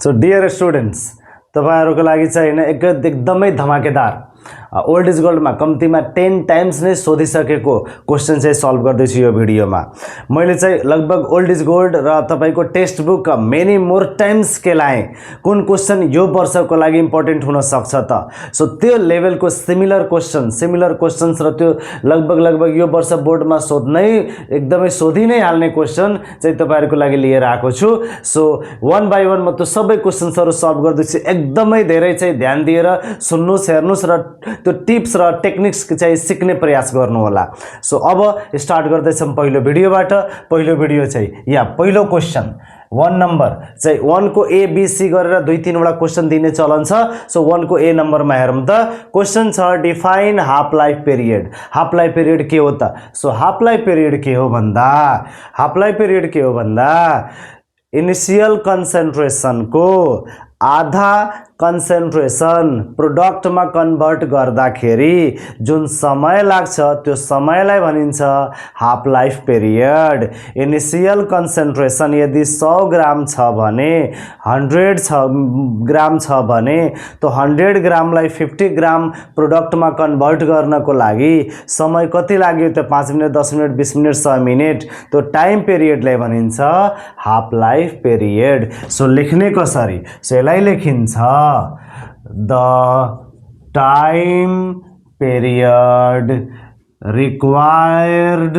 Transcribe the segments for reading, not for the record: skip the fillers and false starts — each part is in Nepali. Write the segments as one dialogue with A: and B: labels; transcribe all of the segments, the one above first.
A: सो डियर स्टुडेन्ट्स, तपाईहरुको लागि चाहिँ हैन एकदमै धमाकेदार ओल्ड इज गोल्ड मा कम्तीमा 10 टाइम्स नै सोधिसकेको क्वेशन चाहिँ सल्भ गर्दै छु यो भिडियोमा। मैले चाहिँ लगभग ओल्ड इज गोल्ड र तपाईको text book many more times के लाए कुन क्वेशन यो वर्षको लागि इम्पोर्टेन्ट हुन सक्छ त। सो त्यो लेभलको सिमिलर क्वेशन्स र त्यो लगभग यो वर्ष बोर्डमा सोध्नै एकदमै सोधि नै हाल्ने क्वेशन चाहिँ तपाईहरुको लागि लिएर आएको छु। सो वन बाइ वन म त्यो सबै क्वेशन्सहरु सल्भ गर्दै छु। एकदमै धेरै चाहिँ ध्यान दिएर सुन्नुस्, हेर्नुस् र त्यो टिप्स र टेक्निक्स चाहिँ सिक्ने प्रयास गर्नु होला। सो अब स्टार्ट गर्दै छौं पहिलो भिडियोबाट। पहिलो भिडियो चाहिँ यहाँ पहिलो क्वेशन 1 नम्बर चाहिँ 1 को ए बी सी गरेर 2-3 वटा क्वेशन दिने चलन छ। सो 1 को ए नम्बरमा हेरौं त। क्वेशन छ define half life period. Half life period के हो त? सो हाफ लाइफ पिरियड के हो भन्दा इनिशियल कन्सन्ट्रेसन को आधा कन्सन्ट्रेसन प्रोडक्ट में कन्भर्ट गर्दाखेरि जुन समय लाग्छ त्यो समयलाई भनिन्छ half life period. Initial concentration यदि 100 ग्राम छ भने 100 ग्राम छ भने तो 100 ग्रामलाई 50 ग्राम प्रोडक्ट में कन्भर्ट गर्नको लागि समय कति लाग्यो त? 5 मिनट, 10 मिनट, 20 मिनट, 100 मिनट। तो टाइम पिरियडलाई भनिन्छ हाफ लाइफ पिरियड। सो लेख्ने कसरी? सो यसलाई लेखिन्छ the time period required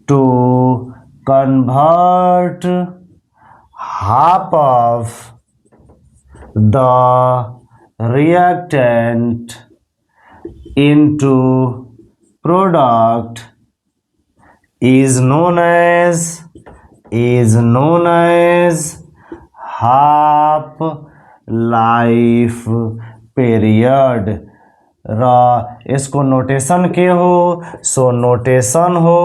A: to convert half of the reactant into product is known as half life period. र यसको नोटेशन के हो? सो नोटेशन हो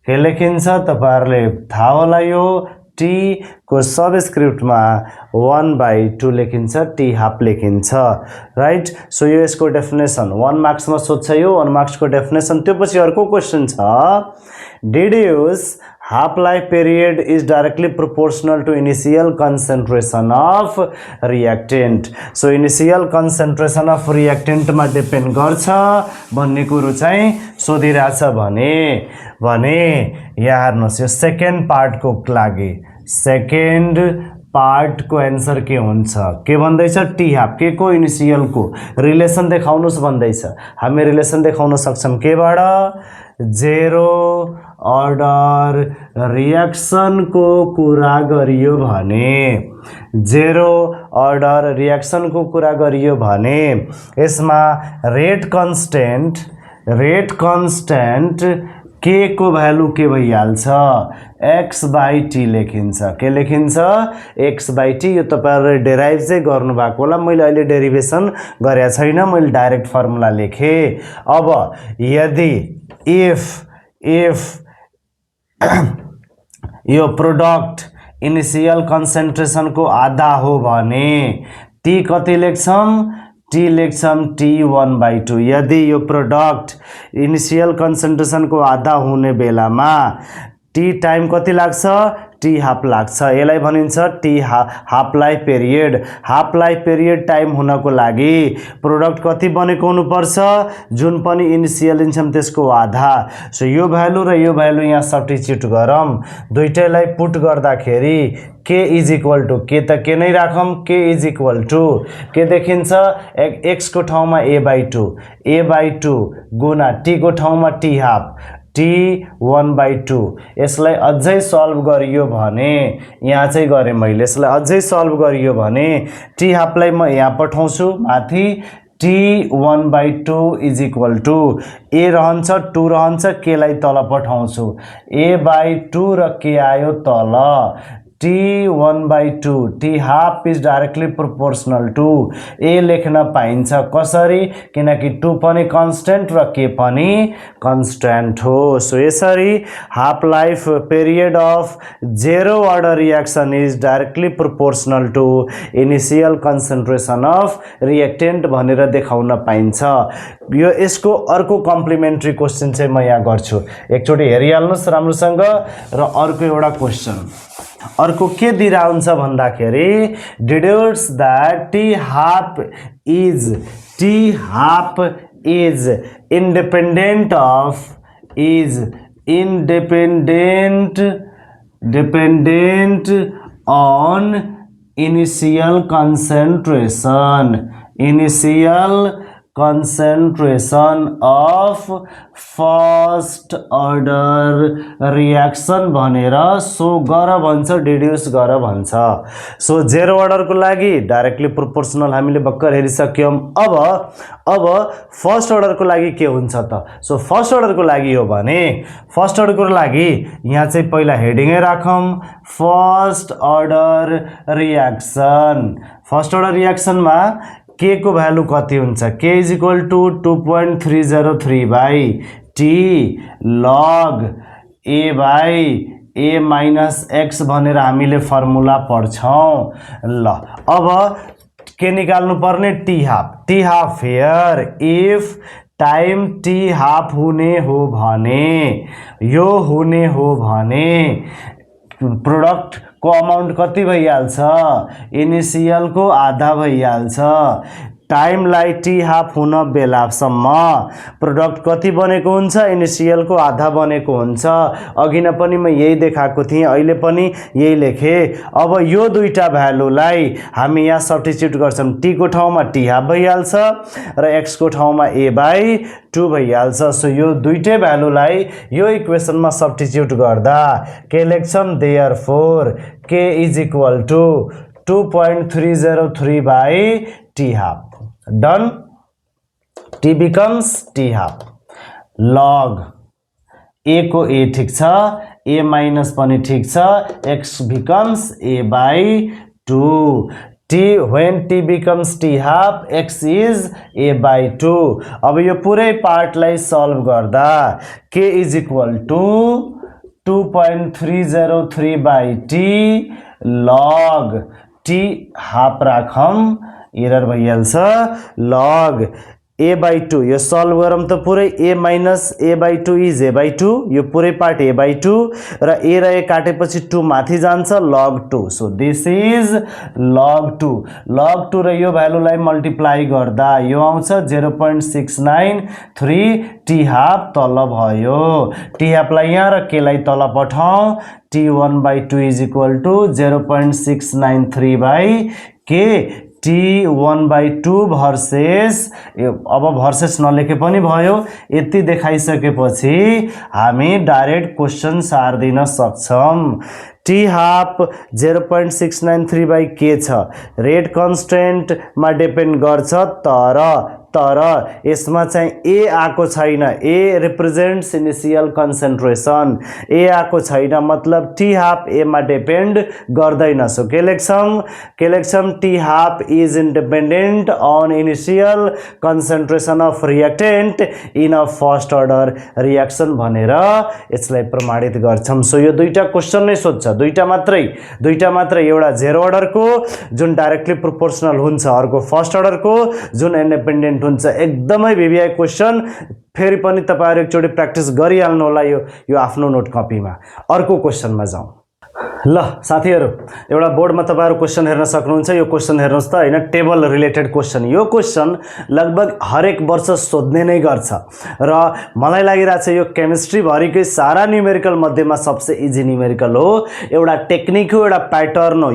A: के लेखिन्छ तपाईहरुले थाहा होला। यो टी को सबस्क्रिप्ट में 1/2 लेखिन्छ, टी हाफ लेखिन्छ, राइट। सो यो यसको डेफिनेसन 1 मार्क्स में सोध्छ। यो 1 मार्क्स को डेफिनेसन। त्यो पछि अर्को क्वेशन छ deduce half life period is directly proportional to initial concentration of reactant। so initial concentration of reactant मा डिपेन्ड गर्छ भन्ने कुरो चाहिँ सोधिरहेछ भने यहाँ हेर्नुस्। यो सेकेन्ड पार्ट को लागि सेकेन्ड पार्ट को आन्सर के हुन्छ? के भन्दैछ? टी हाफ के को? इनिशियल को रिलेसन देखाउनुस् भन्दैछ। हामी रिलेसन देखाउन सक्छौं केबाट? जेरो अर्डर रिएक्शन को कुरा गरियो भने, जेरो अर्डर रिएक्शन को कुरा गरियो भने यसमा रेट कन्स्टेन्ट के को भ्यालु के भइहाल्छ? x/t लेखिन्छ। के लेखिन्छ? x/t। यो तपाईहरुले डेराइभ चाहिँ गर्नु भएको होला। मैले अहिले डेरिभेसन गरेको छैन, मैले डाइरेक्ट फर्मुला लेखे। अब यदि इफ यो प्रोडक्ट इनिशियल कन्सन्ट्रेसन को आधा हो भने t कति लेख्छौं? टी लेख्छौं t1/2। यदि यो प्रोडक्ट इनिशियल कन्सन्ट्रेसन को आधा हुने बेलामा टी टाइम कति लाग्छ? टी हाफ लाग्छ। यसलाई भनिन्छ T half life period. Half life period time हुनको लागि प्रोडक्ट कति बनेको हुनुपर्छ? जुन पनि इनिशियल लिन्छौं त्यसको आधा। सो यो भ्यालु र यो भ्यालु यहाँ सब्स्टिट्युट गरौँ। दुईटैलाई पुट गर्दाखेरि k इज इक्वल टू, के त के नै राखौं, k इज इक्वल टू के देखिन्छ? x को ठाउँमा a/2 गुना t को ठाउँमा t हाफ t1/2। यसलाई अझै सल्भ गरियो भने यहाँ चाहिँ गरे मैले। यसलाई अझै सल्भ गरियो भने t हाफलाई म यहाँ पठाउँछु माथि। t1/2 is equal two a रहन्छ, 2 रहन्छ, k लाई तल पठाउँछु। a/2 र k आयो तल। t1/2 t half is directly proportional to a लेख्न पाइन्छ। कसरी? किनकि 2 पनि कन्स्टेन्ट र k पनि कन्स्टेन्ट हो। सो यसरी half life period of zero order reaction is directly proportional to initial concentration of reactant भनेर देखाउन पाइन्छ। यो यसको अर्को कम्प्लिमेन्ट्री क्वेशन चाहिँ म यहाँ गर्छु। एकचोटी हेरिहाल्नुस् राम्रोसँग। र अर्को एउटा क्वेशन अर्को के दिरा हुन्छ भन्दाखेरि deduce that T half is independent on initial concentration of first order reaction भनेर सो गर भन्छ, डिड्यूस गर भन्छ। सो जेरो अर्डर को लागि डाइरेक्टली प्रोपोर्शनल हामीले भर्खर हेरिसक्यौं। अब फर्स्ट अर्डर को लागि के हुन्छ त? सो फर्स्ट अर्डर को लागि हो भने फर्स्ट अर्डर को लागि यहाँ चाहिँ पहिला हेडिङै राखौं, first order reaction. First order रिएक्सनमा के को भ्यालु कति हुन्छ? k is equal to 2.303 by t log a by a minus x भनेर हामीले फर्मुला पढ्छौं। ल अब के निकाल्नु पर्ने? T half here if time T half हुने हो भने प्रोडक्ट को अमाउंट कति भइहाल्छ? इनिशियल को आधा भइहाल्छ। टाइमलाई टी हाफ हुन बेलासम्म प्रोडक्ट कति बनेको हुन्छ? इनिशियल को आधा बनेको हुन्छ। अघि न पनि म यही देखाएको थिएँ, अहिले पनि यही लेखे। अब यो दुईटा भ्यालुलाई हामी यहाँ सब्स्टिट्युट गर्छौं। टी को ठाउँमा टी हाफ भइहाल्छ र एक्स को ठाउँमा a बाई 2 भइहाल्छ। सो यो दुईटै भ्यालुलाई यो इक्वेसनमा सब्स्टिट्युट गर्दा के लेख्छौं? Therefore k is equal to 2.303 by T half. Done. T becomes T half. Log A को A ठीक छ, A माइनस पनि ठीक छ, X becomes A by 2. When T becomes T half, X is A by 2. अब यो पुरै पार्टलाई सल्भ गर्दा K is equal to 2.303 by T log T half राखौं, एरर भइहाल्छ, लग a by 2 यो सल्भ गरौँ त पुरै a minus a by 2 is a by 2, यो पुरै पार्ट a by 2 र a र a काटेपछि 2 माथि जान्छ, log 2। So this is log 2 र यो भ्यालुलाई मल्टिप्लाई गर्दा यो आउँछ 0.693 टी हाफ तल भयो। टी हाफलाई यहाँ र k लाई तल पठाऊ, t1 by 2 is equal to 0.693 by k T1 by 2 versus, अब भर्सेस नलेखे पनि भयो। यति देखाइसकेपछि हामी डाइरेक्ट क्वेशन सार्दिन सक्छौं। टी हाफ 0.693 by k छ, रेट कन्स्टेन्ट मा डिपेन्ड गर्छ, तर यसमा चाहिँ a आको छैन। a represents initial concentration, a आको छैन मतलब टी हाफ a मा डिपेन्ड गर्दैन। सो के लेख्छौं? T half is independent on initial concentration of reactant in a first order reaction भनेर यसलाई प्रमाणित गर्छौं। सो यो दुईटा क्वेशन नै सोध्छ, दुईटा मात्रै, एउटा जेरो अर्डर को जुन डाइरेक्टली प्रोपोर्शनल हुन्छ, अर्को फर्स्ट अर्डर को जुन इन्डिपेन्डेन्ट हुन्छ। एकदमै भिभिआई क्वेशन, फेरि पनि तपाईहरु एकचोटी प्र्याक्टिस गरिहाल्नु होला यो आफ्नो नोट कपीमा। अर्को क्वेशनमा जाउँ। ल साथीहरु, एउटा बोर्डमा तपाईहरु क्वेशन हेर्न सक्नुहुन्छ। यो क्वेशन हेर्नुस् त, हैन, टेबल रिलेटेड क्वेशन। यो क्वेशन लगभग हरेक वर्ष सोध्ने नै गर्छ र मलाई लागिरहेछ यो केमिस्ट्री भरिकै सारा न्यूमेरिकल मध्येमा सबसे इजी न्यूमेरिकल हो। एउटा टेक्निक हो, एउटा प्याटर्न हो।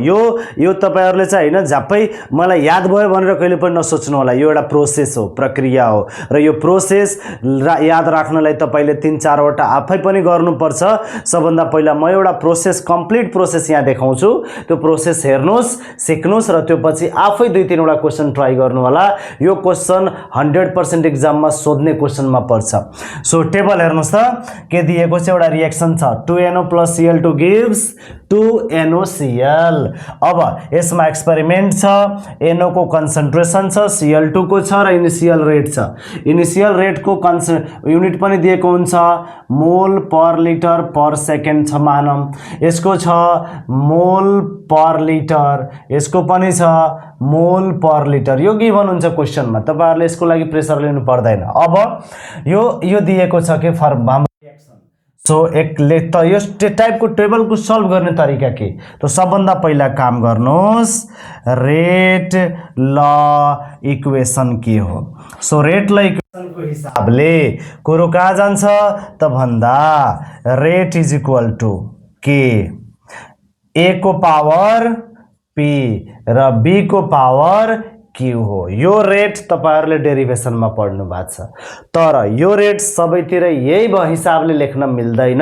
A: यो तपाईहरुले चाहिँ हैन झ्याप्पै मलाई याद भयो भनेर कहिले पनि नसोच्नु होला। यो एउटा प्रोसेस हो, प्रक्रिया हो र यो प्रोसेस याद राख्नलाई तपाईले 3-4 वटा आफै पनि गर्नुपर्छ। सबभन्दा पहिला म एउटा प्रोसेस कम्प्लिट प्रोसेस यहाँ देखाउँछु, त्यो प्रोसेस हेर्नुस्, सिक्नुस् र त्यो पछि आफै 2-3 वटा क्वेशन ट्राई गर्नु होला। यो क्वेशन 100% एक्जाममा सोध्ने क्वेशनमा पर्छ। सो टेबल हेर्नुस् त, के दिएको छ? एउटा रिएक्सन छ, 2NO + Cl2 गिव्स 2NOCl। अब यसमा एक्सपेरिमेन्ट छ, NO को कन्सन्ट्रेसन छ, Cl2 को छ र इनिशियल रेट छ। इनिशियल रेट को युनिट पनि दिएको हुन्छ, मोल पर लिटर पर सेकेन्ड छ मानौं। यसको छ मोल पर लिटर, यसको पनि छ मोल पर लिटर। यो गिभन हुन्छ क्वेशनमा, तपाईहरुले यसको लागि प्रेसर लिनु पर्दैन। अब यो दिएको छ के फर रिएक्सन। सो एकले त यो टाइपको टेबलको सल्भ गर्ने तरिका के त सबभन्दा पहिला काम गर्नुहोस् रेट ल इक्वेसन के हो सो रेट ल इक्वेसनको हिसाबले कुरो कहाँ जान्छ त भन्दा रेट इज इक्वल टु के ए को पावर पी र बी को पावर क्यू हो यो रेट तपाईहरुले डेरिभेसनमा पढ्नु भएको छ तर यो रेट सबैतिर यही हिसाबले लेख्न मिल्दैन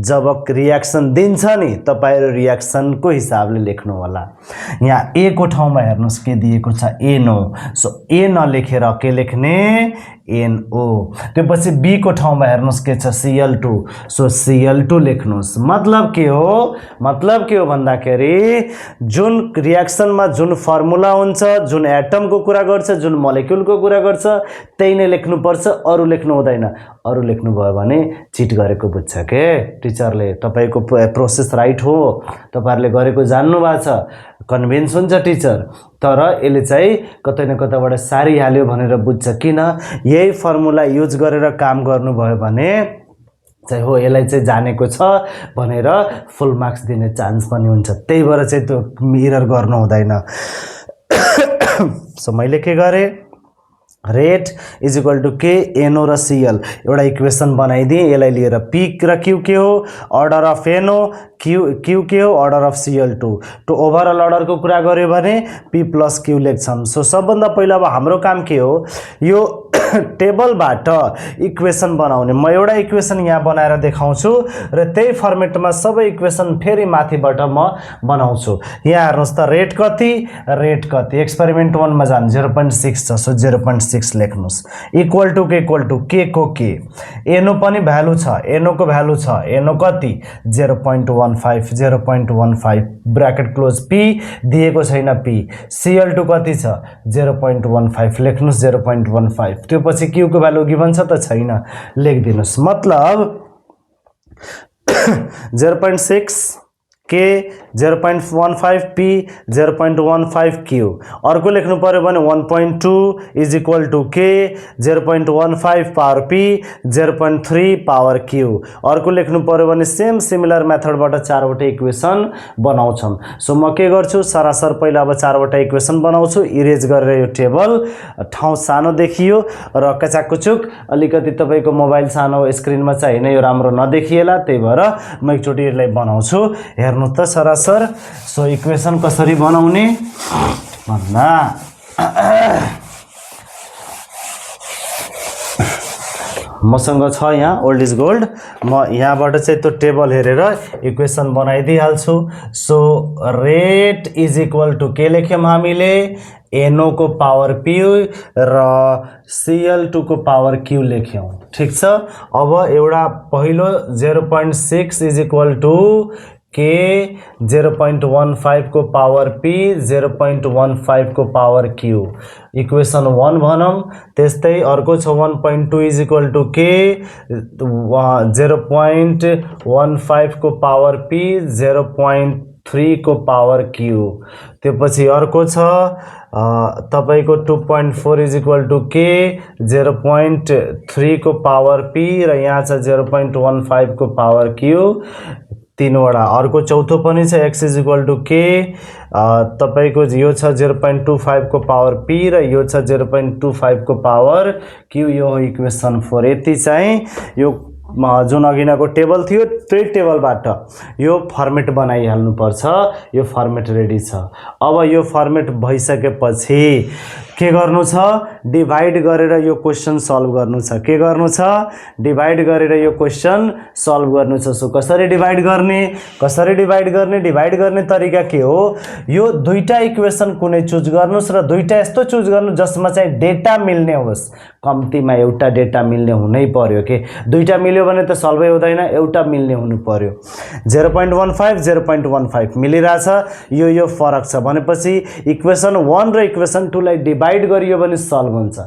A: जब रियाक्सन दिन्छ नि तपाईहरु रियाक्सनको हिसाबले लेख्नु होला यहाँ ए को ठाउँमा हेर्नुस् के दिएको छ NO सो ए नलेखेर के लेख्ने NO त्यसपछि बी को ठाउँमा हेर्नुस् के छ Cl2 सो Cl2 लेख्नुस् मतलब के हो भन्दाखेरि जुन रियाक्सनमा जुन फर्मुला हुन्छ जुन एटम को कुरा गर्छ जुन मोलेक्युल को कुरा गर्छ त्यही नै लेख्नु पर्छ अरु लेख्नु हुँदैन अरु लेख्नु भयो भने चिट गरेको बुझ्छ के टिचरले तपाईको प्रोसेस राइट हो तपाईहरुले गरेको जान्नु भएको छ कन्भिन्स हुन्छ टिचर तर यसले चाहिँ कतै न कतैबाट सारी हाल्यो भनेर बुझ्छ किन यही फर्मुला युज गरेर काम गर्नु भयो भने चाहिँ हो यसलाई चाहिँ जानेको छ भनेर फुल मार्क्स दिने चान्स पनि हुन्छ त्यही भएर चाहिँ त्यो मिरर गर्नु हुँदैन सो मैले के गरे रेट इज इक्वल टु के NO र Cl एउटा इक्वेसन बनाइदिए यसलाई लिएर P र Q के हो अर्डर अफ NO Q के हो अर्डर अफ Cl2 तो ओभरअल अर्डर को कुरा गर्यो भने P + Q लेख्छौं सो सबभन्दा पहिला अब हाम्रो काम के हो यो टेबलबाट इक्वेसन बनाउने म एउटा इक्वेसन यहाँ बनाएर देखाउँछु र त्यही फर्मेटमा सबै इक्वेसन फेरि माथिबाट म बनाउँछु यहाँ हेर्नुस् त रेट कति एक्सपेरिमेन्ट 1 मा जान 0.6 छ सो 0.6 लेख्नुस् इक्वल टु के को के NO पनि भ्यालु छ NO को भ्यालु छ NO कति 0.15 ब्र्याकेट क्लोज P दिएको छैन P Cl2 कति छ 0.15 लेख्नुस् 0.15 त्यो पछि Q को भ्यालु गिवन छ त छैन लेखिदिनुस् मतलब 0.6 K 0.15 P 0.15 Q अर्को लेख्नु पर्यो भने 1.2 is equal to K 0.15 power P 0.3 power Q अर्को लेख्नु पर्यो भने सेम सिमिलर मेथडबाट चारवटा इक्वेसन बनाउँछौं सो म के गर्छु सरासर पहिला अब चारवटा इक्वेसन बनाउँछु इरेज गरेर यो टेबल ठाउँ सानो देखियो र कचाकुचुक अलिकति तपाईको मोबाइल सानो स्क्रिनमा चाहिँ हैन यो राम्रो नदेखिएला त्यही भएर म एकचोटी यसलाई बनाउँछु हेर्नु त सरासर सो इक्वेसन कसरी बनाउने भन्दा मसँग छ यहाँ ओल्ड इज गोल्ड म यहाँबाट चाहिँ त्यो टेबल हेरेर इक्वेसन बनाइदिहाल्छु so rate is equal to k लेख्यौं हामीले NO को पावर P र Cl2 को पावर Q लेख्यौं ठीक छ अब एउटा पहिलो 0.6 इज इक्वल टु K 0.15 को पावर P 0.15 को पावर Q इक्वेसन 1 भनौं त्यस्तै अर्को छ 1.2 इज इक्वल टु K 0.15 को पावर P 0.3 को पावर Q त्यसपछि अर्को छ तपाईको 2.4 इज इक्वल टु K 0.3 को पावर P र यहाँ छ 0.15 को पावर Q तीनवटा अर्को चौथो पनि छ x is equal to K तपाईको यो छ 0.25 को पावर P र यो छ 0.25 को पावर Q यो हो इक्वेसन 4 यति चाहिँ यो जुन अघिनाको टेबल थियो त्यही टेबलबाट यो फर्मेट बनाइहाल्नु पर्छ यो फर्मेट रेडी छ अब यो फर्मेट भइसकेपछि के गर्नु छ डिवाइड गरेर यो क्वेशन सल्भ गर्नु छ के गर्नु छ डिवाइड गरेर यो क्वेशन सल्भ गर्नु छ सो कसरी डिवाइड गर्ने तरिका के हो यो दुईटा इक्वेसन कुनै चुज गर्नुस् र दुईटा यस्तो चुज गर्नु जसमा चाहिँ डेटा मिल्ने होस् कम्तिमा एउटा डेटा मिल्ने हुनै पर्यो के दुईटा मिल्यो भने त सल्भै हुँदैन एउटा मिल्ने हुनु पर्यो 0.15 0.15 मिलिरहेछ यो फरक छ भनेपछि इक्वेसन 1 र इक्वेसन 2 लाई डिवाइड गरियो भने सल्भ हुन्छ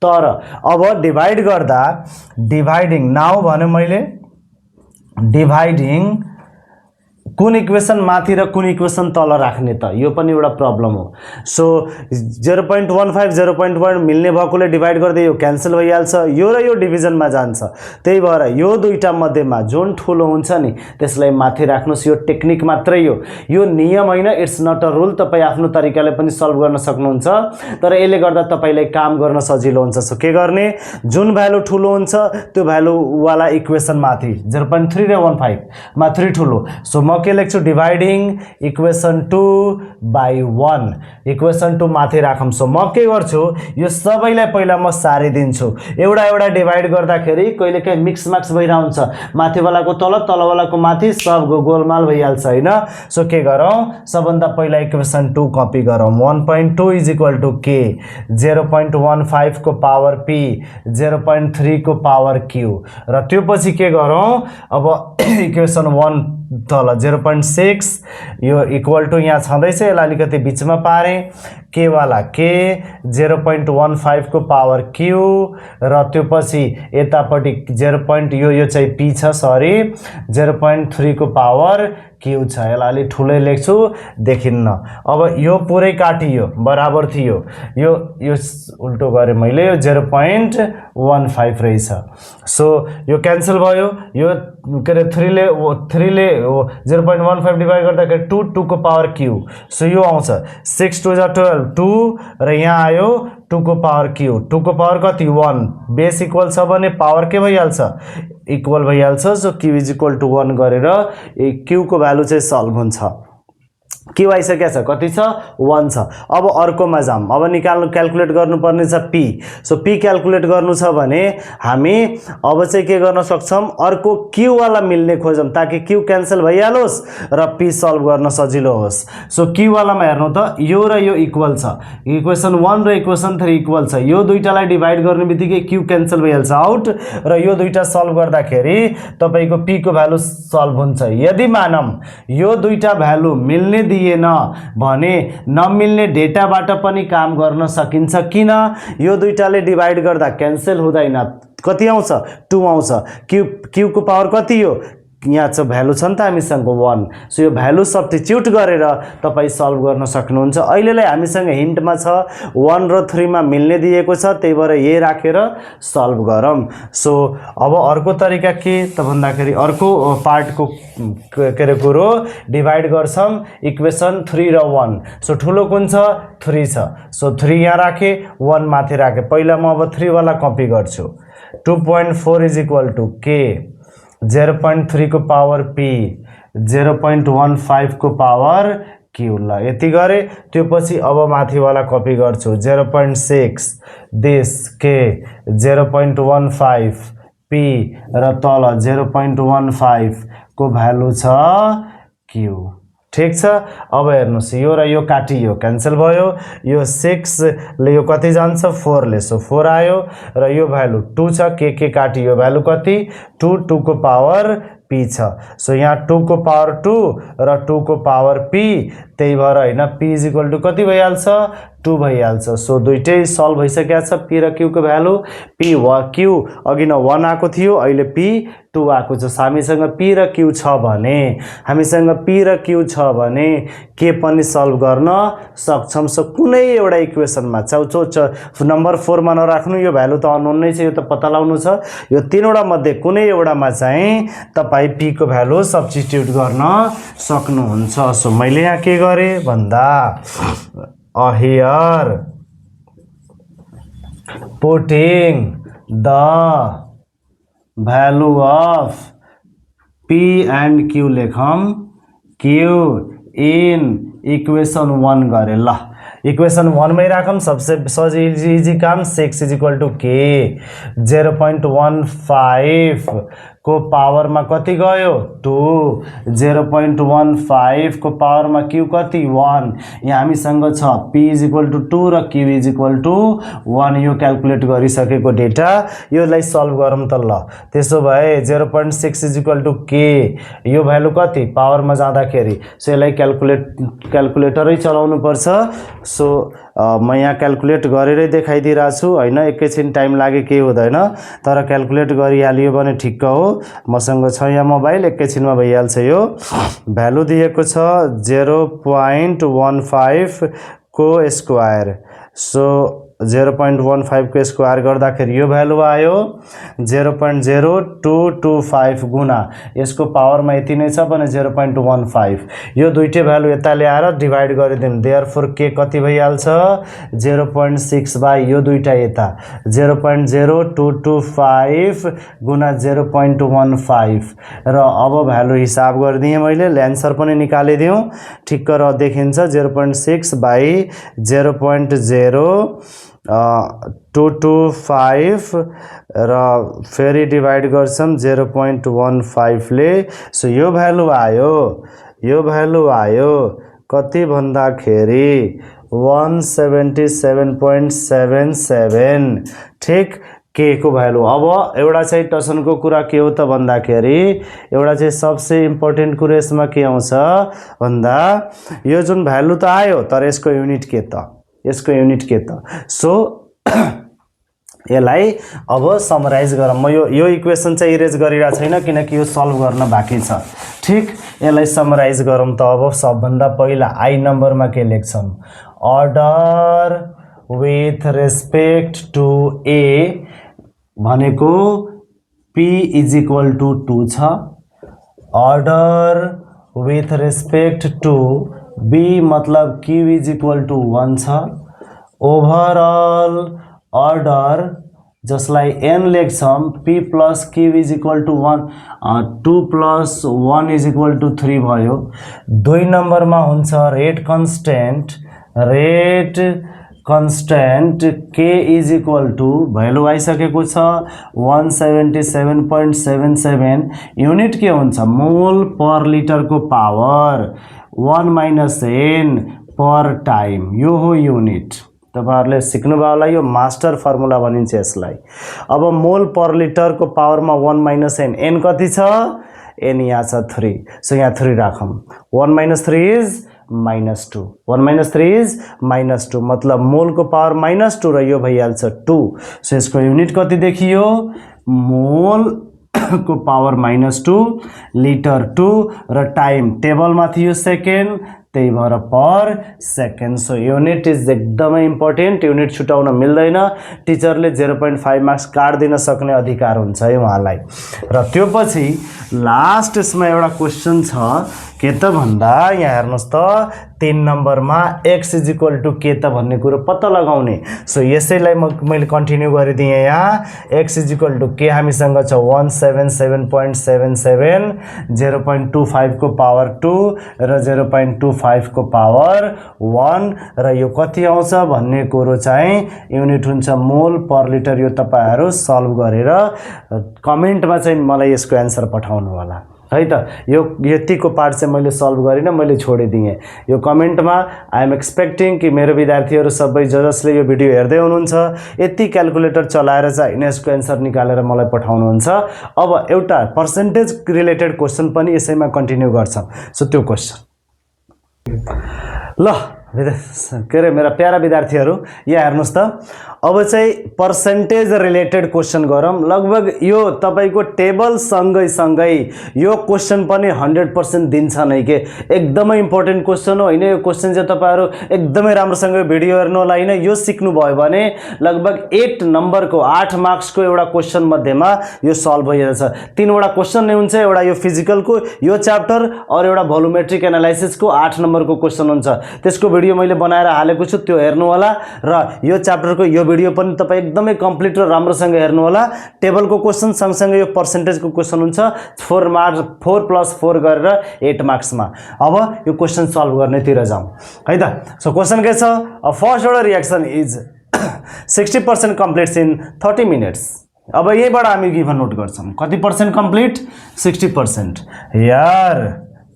A: तर अब डिवाइड गर्दा डिवाइडिङ नाउ भने मैले डिवाइडिङ कुन इक्वेसन माथि र कुन इक्वेसन तल राख्ने त, यो पनि एउटा प्रब्लम हो। सो 0.15 0.1 मिल्ने भएकोले डिभाइड गर्दै यो क्यान्सल भइहाल्छ, यो र यो डिभिजनमा जान्छ। त्यही भएर यो दुईटा मध्येमा जुन ठुलो हुन्छ नि त्यसलाई माथि राख्नुस्। यो टेक्निक मात्रै हो, यो नियम होइन, इट्स नट अ रुल। तपाईँ आफ्नो तरिकाले पनि सल्भ गर्न सक्नुहुन्छ, तर यसले गर्दा तपाईँलाई काम गर्न सजिलो हुन्छ। सो के गर्ने, जुन भ्यालु ठुलो हुन्छ त्यो भ्यालुवाला इक्वेसन माथि 0.3 र 1.5 मा 3 ठुलो। सो म के लेख्छु, डिभाइडिङ इक्वेसन 2 by 1, इक्वेसन 2 माथि राखौँ। सो म के गर्छु, यो सबैलाई पहिला म सारिदिन्छु। एउटा एउटा डिभाइड गर्दाखेरि कहिलेकाहीँ मिक्स मार्क्स भइरहन्छ, माथिवालाको तल तलवालाको माथि सबको गोलमाल भइहाल्छ होइन। सो के गरौँ, सबभन्दा पहिला इक्वेसन 2 कपी गरौँ। 1.2 इज इक्वल टु के, 0.15 को पावर p, 0.3 को पावर q, र त्यो पछि के गरौँ, अब इक्वेसन 1 तल 0.6 यो इक्वल टु यहाँ छँदैछ, यसलाई अलिकति बिचमा पारेँ, के वाला के, 0.15 को पावर q, र त्यो पछि यतापट्टि यो चाहिँ p छ, सरी 0.3 को पावर q छ। यसलाई अलि ठुलै लेख्छु, देखिन्न। अब यो पुरै काटियो, बराबर थियो, यो उल्टो गरेँ मैले, यो 0.15 रहेछ। सो यो क्यान्सल भयो, यो के अरे 3 ले 0.15 डिभाइड गर्दाखेरि 2 को पावर q। सो यो आउँछ 6 2 12 2, र यहाँ आयो 2 को पावर q, 2 को पावर कति 1, बेस इक्वल छ भने पावर के भइहाल्छ, इक्वल भइहाल्छ। So q is equal to 1 गरेर q को भ्यालु चाहिँ सल्भ हुन्छ। q आइसकेको छ, कति छ 1 छ। अब अर्कोमा जाम, अब निकाल्नु क्याल्कुलेट गर्नुपर्ने छ p। सो p क्याल्कुलेट गर्नु छ भने हामी अब चाहिँ के गर्न सक्छौँ, अर्को q वाला मिल्ने खोजौँ ताकि q क्यान्सल भइहालोस् र p सल्भ गर्न सजिलो होस्। सो q वालामा हेर्नु त, यो र यो इक्वल छ, इक्वेसन 1 र इक्वेसन 3 इक्वल छ, यो दुईटालाई डिभाइड गर्ने बित्तिकै q क्यान्सल भइहाल्छ आउट, र यो दुईटा सल्भ गर्दाखेरि तपाईको p को भ्यालु सल्भ हुन्छ। यदि मानौँ यो दुईटा भ्यालु मिल्ने दिएन भने नमिल्ने डेटाबाट पनि काम गर्न सकिन्छ। किन, यो दुईटाले डिभाइड गर्दा क्यान्सल हुँदैन, कति आउँछ 2 आउँछ, q को पावर कति हो, यहाँ चाहिँ भ्यालु छ नि त हामीसँग 1। सो यो भ्यालु सब्स्टिट्युट गरेर तपाईँ सल्भ गर्न सक्नुहुन्छ। अहिलेलाई हामीसँग हिन्टमा छ 1 र 3 मा मिल्ने दिएको छ, त्यही भएर यही राखेर सल्भ गरौँ। सो अब अर्को तरिका के त भन्दाखेरि, अर्को पार्टको के अरे कुरो डिभाइड गर्छौँ इक्वेसन 3 र 1। सो ठुलो कुन छ 3 छ, सो 3 यहाँ राखेँ, 1 माथि राखेँ। पहिला म अब 3 वाला कपी गर्छु, 2.4 इज इक्वल टु के, 0.3 को पावर p, 0.15 को पावर q। ल यति गरे, त्यो पछि अब माथिवाला कपी गर्छु, 0.6 दिस के, 0.15 p, र तल 0.15 को भ्यालु छ q। ठीक छ। अब हेर्नुस्, यो र यो काटियो, क्यान्सल भयो, यो 6 ले यो कति जान्छ 4 ले, सो 4 आयो, र यो भ्यालु 2 छ, के काटियो, भ्यालु कति 2 को पावर p छ। सो यहाँ 2 को पावर 2 र 2 को पावर p, त्यही भएर हैन p इज इक्वल टु कति भइहाल्छ 2 भइहाल्छ। सो दुईटै सल्भ भइसकेको छ, p र q को भ्यालु, p वा q अघि न 1 आएको थियो, अहिले p 2 आएको छ। हामीसँग p र q छ भने, हामीसँग p र q छ भने के पनि सल्भ गर्न सक्छौं। सो कुनै एउटा इक्वेसनमा नम्बर 4 मा नराख्नु, यो भ्यालु त अननोन नै छ, यो त पत्ता लगाउनु छ। यो तीनवटा मध्ये कुनै एउटामा चाहिँ तपाई p को भ्यालु सब्स्टिट्युट गर्न सक्नुहुन्छ। सो मैले यहाँ के गरे भन्दा, here putting the value of p and q लेखौं, q in equation 1 गरे। ल इक्वेसन 1 मै राखौं, सबसे सजिलो इजी काम, 6 इज इक्वल टु के, 0.15 को पावर मा कति गयो 2, 0.15 को पावर मा q कति 1। यहाँ हामीसँग छ p इज इक्वल टु 2 र q इज इक्वल टु 1। यो क्याल्कुलेट गरिसकेको डेटा, योलाई सल्भ गरौँ त। ल त्यसो भए 0.6 इज इक्वल टु k, यो भ्यालु कति पावर मा जाँदाखेरि, सो यसलाई क्याल्कुलेटरै चलाउनु पर्छ। सो म यहाँ क्याल्कुलेट गरेरै देखाइदिरहेको छु हैन, एकैछिन टाइम लागे केही हुँदैन, तर क्याल्कुलेट गरिहालियो भने ठिक्क हो। मसँग छ यहाँ मोबाइल, एकैछिन एकैछिनमा भइहाल्छ यो भ्यालु दिएको छ 0.15 को स्क्वायर सो 0.15 को स्क्वायर गर्दाखेरि यो भ्यालु आयो 0.0225 गुना यसको पावरमा यति नै छ भने 0.15 यो दुईटै भ्यालु यता ल्याएर डिभाइड गरिदिउँ देयरफोर के कति भइहाल्छ 0.6 बाइ यो दुईटा यता 0.0225 गुना 0.15 र अब भ्यालु हिसाब गरिदिएँ मैले एन्सर पनि निकालिदिउँ ठिक्क र देखिन्छ 0.6 बाइ 0.0225 र फेरि डिभाइड गर्छौं 0.15 ले सो यो भ्यालु आयो कति भन्दाखेरि 177.77 ठीक के को भ्यालु अब एउटा चाहिँ टसनको कुरा के हो त भन्दाखेरि एउटा चाहिँ सबसे इम्पोर्टेन्ट कुरा यसमा के आउँछ भन्दा यो जुन भ्यालु त आयो तर यसको युनिट के त सो यसलाई अब समराइज गरौँ म यो इक्वेसन चाहिँ इरेज गरिरा छैन किनकि यो सल्भ गर्न बाँकी छ ठीक यसलाई समराइज गरौँ त अब सबभन्दा पहिला आई नम्बरमा के लेख्छौं order with respect to A भनेको p = 2 छ order with respect to b मतलब q = 1 छ ओभरअल अर्डर जसलाई n लेख्छौं p plus q = 1 2 plus 1 = 3 भयो 2 नम्बरमा हुन्छ रेट कन्स्टेन्ट k = भ्यालु आइसकेको छ 177.77 युनिट के हुन्छ मोल पर लिटर को पावर 1 - n पर टाइम यो हो युनिट तपाईहरुले सिक्नुभयो होला यो मास्टर फर्मुला भनिन्छ यसलाई अब मोल पर लिटर को पावरमा 1 - n n कति छ n यहाँ छ 3 सो यहाँ 3 राखौं 1 - 3 इज -2 1 - 3 इज -2 मतलब मोल को पावर -2 र यो भइहाल्छ 2 सो यसको युनिट कति देखियो मोल को पावर -2 लिटर 2 र टाइम टेबलमा थियो सेकेन्ड त्यही भएर per second so unit is एकदमै इम्पोर्टेन्ट युनिट छुटाउन मिल्दैन टिचरले 0.5 मार्क्स काट दिन सक्ने अधिकार हुन्छ है उहाँलाई र त्यो पछि लास्ट यसमा एउटा क्वेशन छ के त भन्दा यहाँ हेर्नुस् त 3 नम्बरमा x = के त भन्ने कुरो पत्ता लगाउने सो यसैलाई मैले कन्टिन्यू गरिदिएँ यहाँ x = के हामीसँग छ 177.77 0.25 को पावर 2 र 0.25 को पावर 1 र यो कति आउँछ भन्ने कुरो चाहिँ युनिट हुन्छ मोल पर लिटर यो तपाईहरु सल्भ गरेर कमेन्टमा चाहिँ मलाई यसको आन्सर पठाउनु होला है त यो यतिको पार्ट चाहिँ मैले सल्भ गरिन मैले छोडिदिएँ यो कमेन्टमा आई एम एक्सपेक्टिङ कि मेरो विद्यार्थीहरु सबै जसले यो भिडियो हेर्दै हुनुहुन्छ यति क्याल्कुलेटर चलाएर चाहिँ यसको आन्सर निकालेर मलाई पठाउनुहुन्छ अब एउटा पर्सेन्टेज रिलेटेड क्वेशन पनि यसैमा कन्टिन्यू गर्छौं सो त्यो क्वेशन ल के रे मेरा प्यारा विद्यार्थीहरु यहाँ हेर्नुस् त अब चाहिँ पर्सेन्टेज रिलेटेड क्वेशन गरौँ लगभग यो तपाईको टेबल सँगै यो क्वेशन पनि 100% दिन्छ नै के एकदमै इम्पोर्टेन्ट क्वेशन हो हैन यो क्वेशन चाहिँ तपाईहरु एकदमै राम्रोसँग भिडियो हेर्नु होला हैन यो सिक्नु भयो भने लगभग 8 नम्बरको 8 मार्क्स को एउटा क्वेशन मध्येमा यो सल्भ भइहाल्छ 3 वटा क्वेशन नै हुन्छ एउटा यो फिजिकल को यो च्याप्टर और एउटा भोल्युमेट्रिक एनालाइसिस को 8 नम्बरको क्वेशन हुन्छ त्यसको भिडियो मैले बनाएर हालेको छु त्यो हेर्नु होला र यो च्याप्टर को यो भिडियो पनि तपाई एकदमै कम्प्लिट र राम्रोसँग हेर्नु होला टेबल को क्वेशन सँगसँगै यो पर्सेन्टेज को क्वेशन हुन्छ 4 + 4 गरेर 8 मार्क्स मा अब यो क्वेशन सल्भ गर्नेतिर जाउँ है त सो क्वेशन के छ a first order reaction is 60% कम्प्लिट्स in 30 minutes अब यहीबाट हामी गिभन नोट गर्छौं कति % कम्प्लिट 60% यार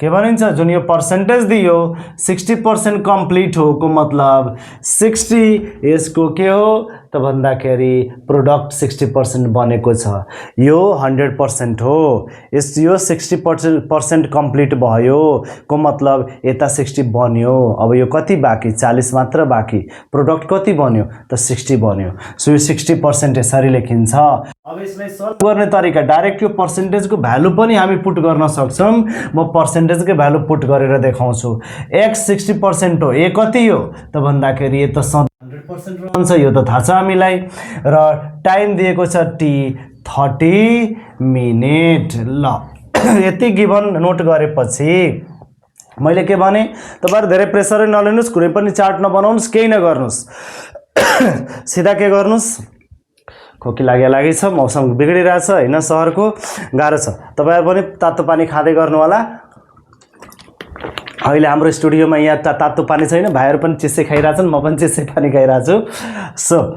A: के भनिन्छ जुन यो पर्सेन्टेज दियो 60% कम्प्लिट हो को मतलब 60 यसको के हो त भन्दाखेरि प्रोडक्ट 60% बनेको छ। यो 100% हो। यो 60% कम्प्लिट भयो को मतलब यता 60 बन्यो। अब यो कति बाँकी 40 मात्र बाँकी। प्रोडक्ट कति बन्यो त 60 बन्यो। सो यो 60% यसरी लेखिन्छ। अब यसलाई सल्भ गर्ने तरिका डाइरेक्ट यो पर्सेन्टेजको भ्यालु पनि हामी पुट गर्न सक्छौं। म पर्सेन्टेजकै भ्यालु पुट गरेर देखाउँछु। x 60% हो। a कति हो त भन्दाखेरि यो त 100% रहन्छ। यो त थाहा छ हामीलाई। र टाइम दिएको छ t 30 मिनेट। ल यति गिभन नोट गरेपछि मैले के भने तपाईहरु धेरै प्रेसरै नलिनुस्, कुनै पनि चार्ट नबनाउनुस्, केही नगर्नुस्। सिधा के गर्नुस्, खोकी लागि छ, मौसम बिग्डिरहेछ हैन, शहरको गाह्रो छ। तपाईहरु पनि तातो पानी खाँदै गर्नु होला। अहिले हाम्रो स्टुडियोमा यहाँ तातो पानी छैन, भाइहरु पनि चिसै खाइराछन्, म पनि चिसै पानी खाइराछु। सो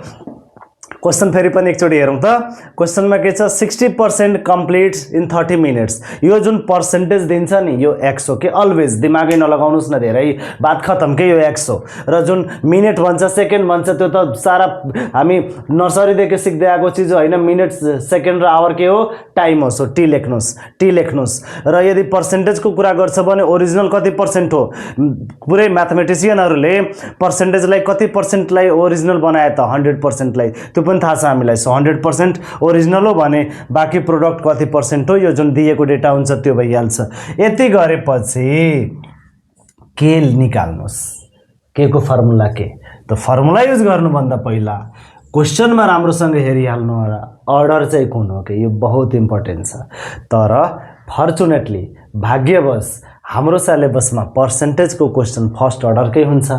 A: क्वेशन फेरि पनि एकचोटी हेरौं त। क्वेशनमा के छ 60% कम्प्लिट इन 30 मिनेट्स। यो जुन पर्सेन्टेज दिन्छ नि यो x हो के अलवेज, दिमागै नलगाउनुस् न, धेरै बात खतम के यो x हो। र जुन मिनेट भन्छ सेकेन्ड भन्छ त्यो त सारा हामी नर्सरी देखि सिक्दै आएको चीज हो हैन। मिनेट सेकेन्ड र आवर के हो टाइम हो। So t लेख्नुस्। र यदि पर्सेन्टेजको कुरा गर्छ भने ओरिजिनल कति पर्सेन्ट हो, पुरै म्याथमेटिशियनहरुले पर्सेन्टेजलाई कति पर्सेन्टलाई ओरिजिनल बनाए त 100% लाई, त्यो पनि थाहा छ हामीलाई। सो 100% ओरिजिनल हो भने बाँकी प्रोडक्ट कति पर्सेन्ट हो यो जुन दिएको डेटा हुन्छ त्यो भइहाल्छ। यति गरेपछि के निकाल्नुस्, के को फर्मुला के त फर्मुला युज गर्नुभन्दा पहिला क्वेशनमा राम्रोसँग हेरिहाल्नु होला अर्डर चाहिँ कुन हो के, यो बहुत इम्पोर्टेन्ट छ। तर फर्चुनेटली भाग्यवश हाम्रो सिलेबसमा पर्सेन्टेजको क्वेशन फर्स्ट अर्डरकै हुन्छ,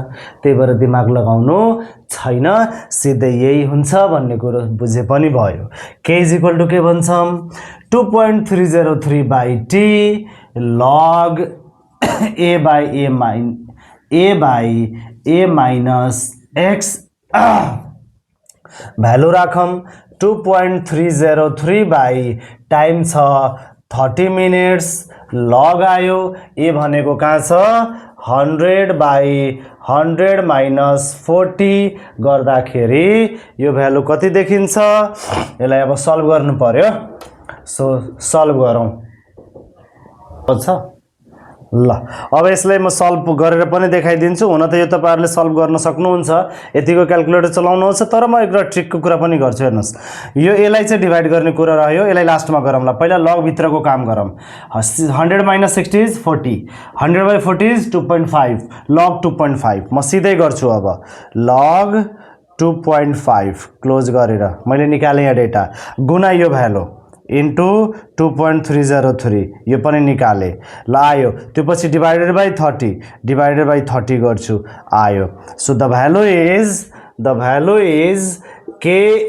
A: त्यही भएर दिमाग लगाउनु छैन, सिधै यही हुन्छ भन्ने कुरो बुझे पनि भयो। k = के भन्छौं 2.303/t log a minus x। Value राखौं 2.303 टाइम छ 30 मिनेट्स, लग आयो a भनेको कहाँ छ 100/100 माइनस 40 गर्दाखेरि यो भ्यालु कति देखिन्छ। यसलाई अब सल्भ गर्नु पर्यो। सो सल्भ गरौँ। छ ल अब यसलाई म सल्भ गरेर पनि देखाइदिन्छु। हुन त यो तपाईहरुले सल्भ गर्न सक्नुहुन्छ, यतिको क्याल्कुलेटर चलाउनुहुन्छ, तर म एउटा ट्रिकको कुरा पनि गर्छु। हेर्नुस्, यो एलाई चाहिँ डिभाइड गर्ने कुरा रह्यो, एलाई लास्टमा गरौँला। पहिला लग भित्रको काम गरौँ। 100 - 60 इज 40, 100/40 इज 2.5, लग 2.5 म सिधै गर्छु। अब लग 2.5 क्लोज गरेर मैले निकाले यहाँ डेटा, गुना यो भ्यालु इन्टु 2.303 यो पनि निकाले, ल आयो। त्यो पछि डिवाइडेड बाइ 30 गर्छु, आयो। So the value is k =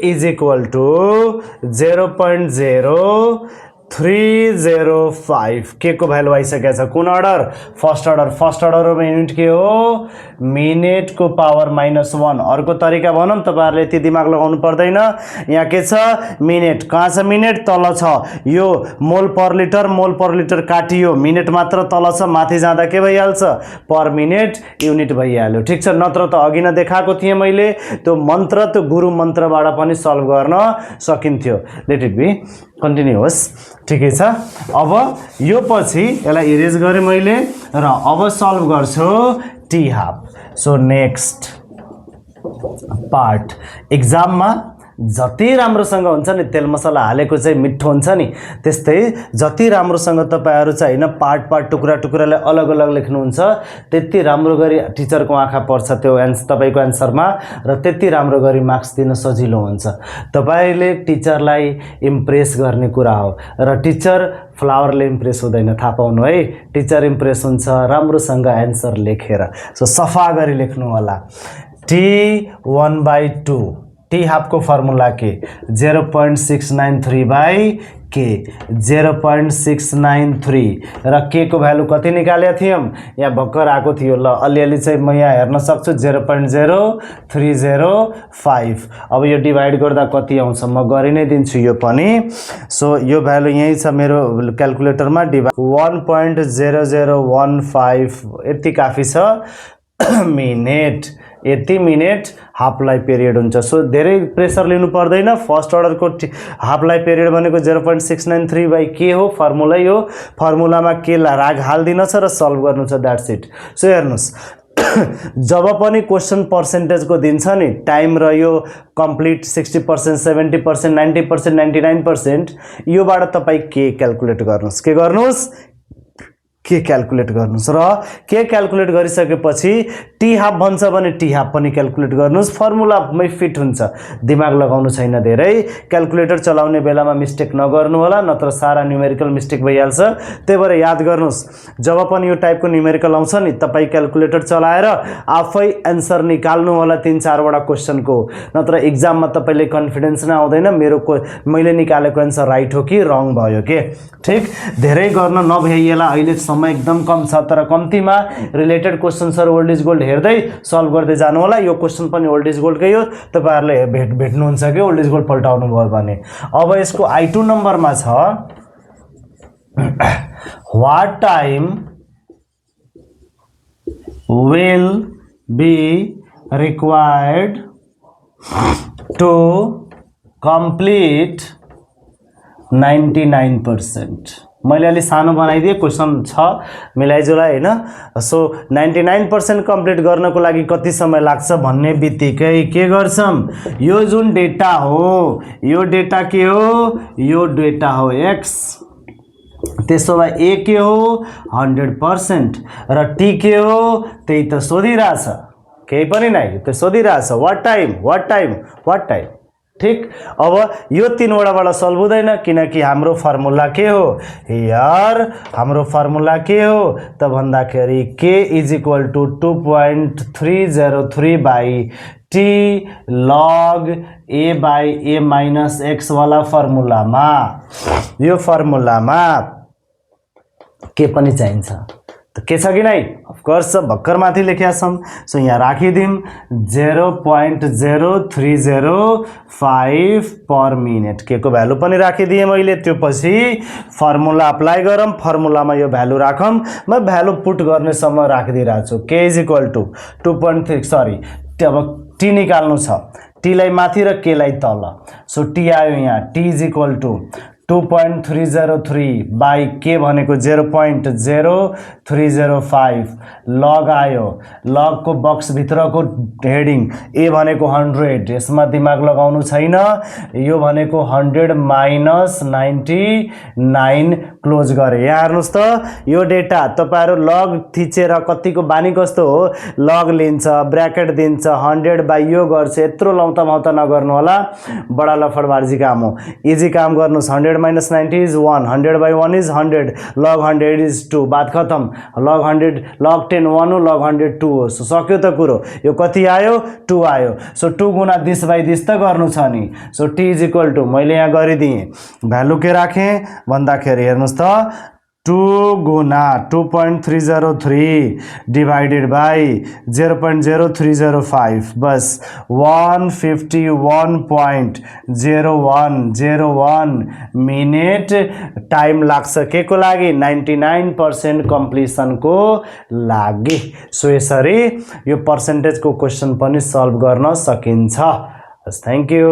A: 0.0305। के को भ्यालु आइसकेको छ, कुन अर्डर फर्स्ट अर्डरमा युनिट के हो मिनेट को पावर -1। अर्को तरिका भनौं, तपाईहरुले यति दिमाग लगाउनु पर्दैन। यहाँ के छ मिनेट, कहाँ छ मिनेट तल छ, यो मोल पर लिटर काटियो, मिनेट मात्र तल छ, माथि जाँदा के भइहाल्छ पर मिनेट युनिट भइहाल्यो। ठीक छ, नत्र त अघि न देखाएको थिए मैले त्यो मन्त्र, त्यो गुरु मन्त्रबाट पनि सल्भ गर्न सकिन्थ्यो। लेट इट बी, कन्टिन्यू होस्। ठिकै छ। अब यो पछि यसलाई इरेज गरे मैले र अब सल्भ गर्छु t-half। सो नेक्स्ट पार्ट एक्जाममा जति राम्रोसँग हुन्छ नि तेल मसला हालेको चाहिँ मिठो हुन्छ नि, त्यस्तै जति राम्रोसँग तपाईहरु चाहिँ हैन पार्ट टुक्रालाई अलग लेख्नुहुन्छ त्यति राम्रो गरी टिचरको आँखा पर्छ त्यो तपाईको आन्सरमा, र त्यति राम्रो गरी मार्क्स दिन सजिलो हुन्छ। तपाईले टिचरलाई इम्प्रेस गर्ने कुरा हो, र टिचर फ्लावरले इम्प्रेस हुँदैन, थाहा पाउनु है। टिचर इम्प्रेस हुन्छ राम्रोसँग आन्सर लेखेर। सो सफा गरी लेख्नु होला। t 1/2 t-half को फर्मुला के 0.693/k 0.693 र k को भ्यालु कति निकालेका थियौं यहाँ भक्कर आएको थियो। ल अलिअलि चाहिँ म यहाँ हेर्न सक्छु 0.0305। अब यो डिवाइड गर्दा कति आउँछ म गरि नै दिन्छु यो पनि। सो यो भ्यालु यही छ मेरो क्याल्कुलेटरमा, डिवाइड 1.0015 यति काफी छ मिनेट। यति मिनेट हाफ लाइफ पिरियड हुन्छ। सो धेरै प्रेसर लिनु पर्दैन। फर्स्ट अर्डरको हाफ लाइफ पिरियड भनेको 0.693 बाई के हो फर्मुला, यो फर्मुलामा के हालिदिनु छ र सल्भ गर्नु छ, द्याट्स इट। सो हेर्नुहोस् जब पनि क्वेसन पर्सेन्टेजको दिन्छ नि टाइम र यो कम्प्लिट 60%, 70%, 90%, 99%, योबाट तपाईँ के क्याल्कुलेट गर्नुहोस्, के गर्नुहोस्, के क्याल्कुलेट गर्नुहोस् र के क्याल्कुलेट गरिसकेपछि टी हाफ भन्छ भने टी हाफ पनि क्याल्कुलेट गर्नुहोस्। फर्मुलामै फिट हुन्छ, दिमाग लगाउनु छैन धेरै। क्याल्कुलेटर चलाउने बेलामा मिस्टेक नगर्नु होला, नत्र सारा न्युमेरिकल मिस्टेक भइहाल्छ। त्यही भएर याद गर्नुहोस् जब पनि यो टाइपको न्युमेरिकल आउँछ नि तपाईँ क्याल्कुलेटर चलाएर आफै एन्सर निकाल्नु होला 3-4 वटा क्वेसनको, नत्र एक्जाममा तपाईँले कन्फिडेन्स नै आउँदैन मैले निकालेको एन्सर राइट हो कि रङ भयो के। ठिक, धेरै गर्न नभ्याइएला, अहिले समय एकदम कम छ, तर कम्तीमा रिलेटेड क्वेसन्सहरू ओल्ड इज गोल्ड हेर्दै सल्भ गर्दै जानु होला। यो क्वेसन पनि ओल्ड इज गोल्डकै हो, तपाईँहरूले भेट्नुहुन्छ कि ओल्ड इज गोल्ड पल्टाउनु भयो भने। अब यसको I2 नम्बरमा छ what time will be required to complete 99%। मैले अलि सानो बनाइदिएँ, क्वेसन छ मिलाइजुलाई होइन। सो 99% कम्प्लिट गर्नको लागि कति समय लाग्छ भन्ने बित्तिकै के गर्छौँ, यो जुन डेटा हो यो डेटा के हो, यो डेटा हो x, त्यसो भए ए के हो 100% र टी के हो त्यही त सोधिरहेछ, केही पनि नै त्यो सोधिरहेछ व्हाट टाइम। ठीक, अब यो 3 वटाबाट सल्भ हुँदैन किनकि हाम्रो फर्मुला के हो यार, हाम्रो फर्मुला के हो त भन्दाखेरि k = 2.303 by t log a by a minus x वाला फर्मुलामा, यो फर्मुलामा के पनि चाहिन्छ त के छ कि नै, अफकोर्स भर्खर माथि लेखेका छौँ। सो यहाँ राखिदिउँ 0.0305 पर मिनट, के को भ्यालु पनि राखिदिएँ मैले। त्यो पछि फर्मुला अप्लाई गरौँ, फर्मुलामा यो भ्यालु राखौँ, म भ्यालु पुट गर्ने समय राखिदिइरहेको छु। k = 2.3 सरी अब टी निकाल्नु छ, टीलाई माथि र के लाई तल। सो टी आयो यहाँ, t = 2.303 बाई के भनेको 0.0305 लग आयो, लगको बक्सभित्रको हेडिङ ए भनेको 100, यसमा दिमाग लगाउनु छैन, यो भनेको 100 माइनस 99 क्लोज गरे। यहाँ हेर्नुहोस् त यो डेटा तपाईँहरू लग थिचेर कतिको बानी कस्तो हो, लग लिन्छ ब्र्याकेट दिन्छ 100 बाई यो गर्छ, यत्रो लौता मौता नगर्नु होला, बडा लफडबाजी काम हो। इजी काम गर्नुहोस्, 100 minus 90 is 1, 100 by 1 is 100, log 100 is 2, बात खत्म। log 100 log 10 1 हो, log 100 2 हो। सो सक्यो त कुरो, यो कति आयो 2 आयो। सो 2 गुना 10 बाई 10 त गर्नु छ नि। सो t = मैले यहाँ गरिदिएँ, भ्यालु के राखेँ भन्दाखेरि हेर्नुहोस् त 2 गुना 2.303 divided by 0.0305 bus 151.0101 minute time लाग्छ के को लागि 99% कम्प्लिसनको लागि। सो यसरी यो पर्सेन्टेजको क्वेसन पनि सल्भ गर्न सकिन्छ। Thank you.